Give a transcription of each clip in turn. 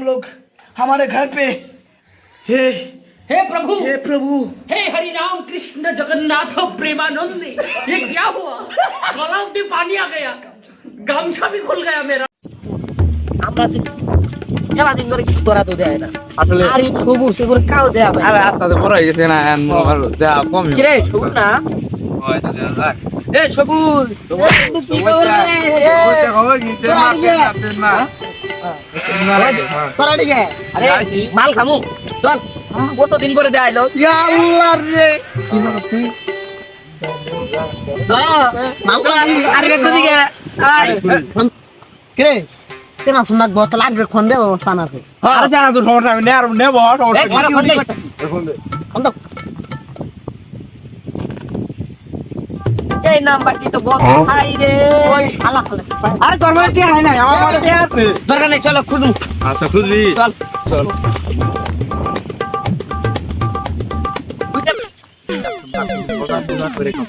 हम लोग हमारे घर पे हे हे प्रभु हे हरि राम कृष्ण जगन्नाथ प्रेमानंद ये क्या हुआ गला में पानी आ गया गामछा भी खुल गया मेरा আমরা খেলা দিন ধরে কিছু করা তো দেয় না আসলে আর এই সবুজ সেগুলো কাও দেয়া ভাই আরে আস্তে বড় হয়ে গেছে না ভালো যা কম কি রে সবুজ না এ সবুজ কি করে তোরা দিকে আরে মাল খামু চল কত দিন করে দেয়াইলো या अल्लाह रे আরে একটু দিকে কে চেনা সুনাক বহুত লাগবে ফোন দে সানাতে আরে জানা তো সমস্যা আমি নেব এই ঘরে ফোন দে ফোন দাও এই নাম্বারটি তো বন্ধ ভাই রে ওই শালা খালে আরে তোর মানে কি হয় না আমার মানে কি আছে দরকার নেই চলো খুঁজু আচ্ছা খুঁজবি চল চল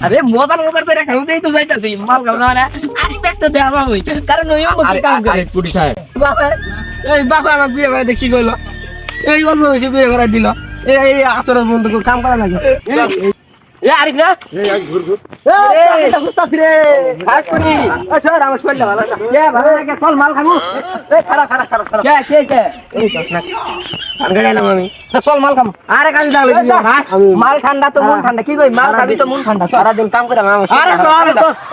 আরে মোবাইল করে খাও দেই তো যাইতাছি মাল খাও না মানে আরে ব্যাগ তো দেওয়া হই কারণ ওই মত কাম করে কুড়ি খায় বাবা এই বাবা আমার বিয়ে করে দেখি কইলো এই অল্প হইছে বিয়ে করে দিল এই আচরণ বন্ধ করে কাম করা লাগে এ আরিফ না এই বুঝতাছি রে কাজ করি আচ্ছা আমার শরীরটা ভালো না কে ভালো লাগে চল মাল খাবো এই খারাপ খারাপ খারাপ খারাপ কে এই তো না আঙ্গড়ে এলাম আমি তো চল মাল খাবো আরে কাজ লাগলে মাল ঠান্ডা তো মন ঠান্ডা কি কই মাল খাবি তো মন ঠান্ডা সারা দিন কাম করে আমার আরে চল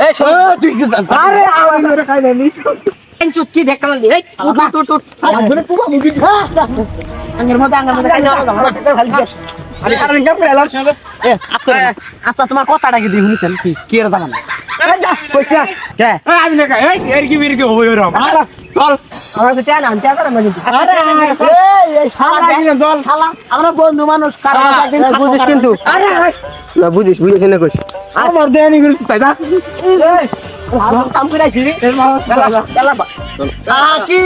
এই শোন ঠিক আছে আরে আমি মেরে খাই না চুপ কি দেখতে মাল এই টুট ধরে পুরো মুগি আস্তে আস্তে আঙ্গের মধ্যে খাই না খালি আরে কারণ কাম করে এলাম এ আচ্ছা তোমার কথাটা কি দিয়ে শুনছেন কি এর জানা আরে যা কইছ না কে আমি না খাই এর কি বের কি হবে ওরম চল আমরা তো টানা আনতে পারে না কিন্তু আরে এই শালা দিন দল শালা আমরা বন্ধু মানুষ কারণ একদিন বুঝিস কিন্তু আরে না বুঝিস না কইছ আমার দেনি করিস তাই না কাম করে আইছিলি চলা কি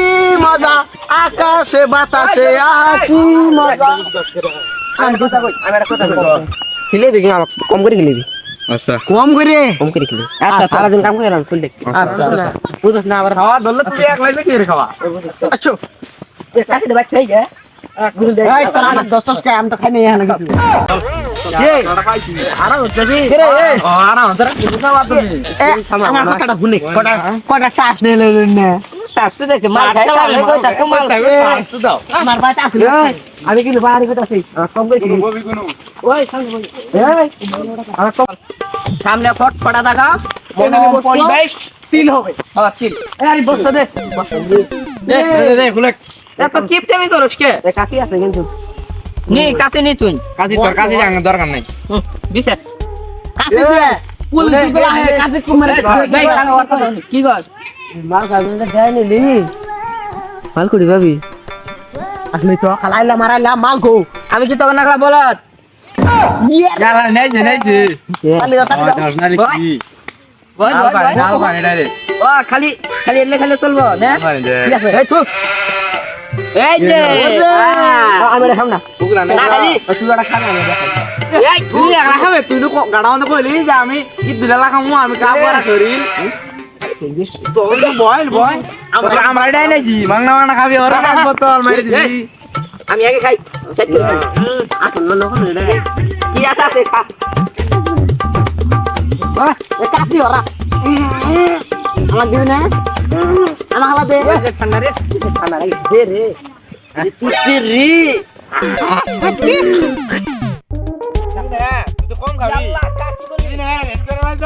মজা আকাশে বাতাসে কি মজা আমি কথা কই আমি একটা কথা কই খেলেবি কি কম করে খেলেবি আচ্ছা কম করে খেলে আচ্ছা সারা দিন কাম করে এলাম ফুল দেখ আচ্ছা বুঝছ না আবার খাওয়া ধরলে তুই এক লাইনে কি রে খাওয়া আচ্ছা এ কাকে দেবা খাই গে গুল দে এই তোর আমার 10 কে আমি তো খাই নাই এখানে কিছু এই আরা হচ্ছে রে এই আরা তোরা কি খাওয়া তুমি আমার কথাটা শুনে কটা চাষ নে নে টাসতে দেছে মাল খাই তাহলে কই তা মাল দাও আমার বাড়িতে আসলে আমি কি বাড়ি কথা আছি কম করে দিবি ববি কোন ওই সামনে এই আমার কম সামনে ফটফটা দাগা মনে পরিবেশ চিল হবে হ্যাঁ চিল আরে বসতে দে দে খুলে এত কিপটেমি করছ কে এ কাকি আছে কিন্তু নি কাতে নি তুই কাজী তোর কাজী জানা দরকার নাই বিছে কাছে দে পুল দিগুলা হে কাছে কুমার ভাই কানে ওর কথা কি গস মাল কাজে দেয় নিলি মাল কুড়ি ভাবি আসলে তো খালাইলা মারাইলা মাল কো আমি কি তোকে নাকলা বলত যারা নেছে খালি দাও নালি কি বল বল নাও পানি ডাইরে ও খালি খালি এলে খালি চলবো না পানি দে ঠিক আছে এই তুই এই যে আমি দেখাম না বুকলা না খালি সুগাটা খানা না এই তুই একা খাবে তুই তো গাড়া মধ্যে কইলি যে আমি কি দিলা লাগামু আমি কাম করা করিল তো বল আমরা ডাইনেছি মাংনা খাবি ওরা বোতল মারি দিছি আমি আগে খাই সেট করে এখন না কোন রে কি আছে খা এ কাছি ওরা আমার দিবি না আমার হালা দে ঠান্ডা রে ঠান্ডা লাগে দে রে তুই রে তুই তো কম খাবি ইয়াল্লা কাকি বলি না রেড করে মার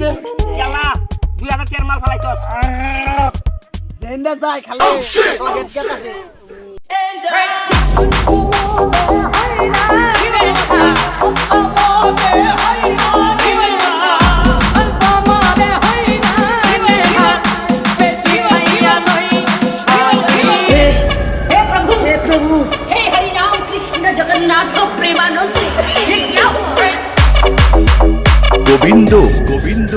দে ইয়াল্লা 2000 টাকার মাল ফলাইছস দেন্দা যাই খালি গেট গেট আছে हे हरि राम कृष्ण जगन्नाथ प्रेमानंद ये क्या हुआ গোবিন্দ গোবিন্দ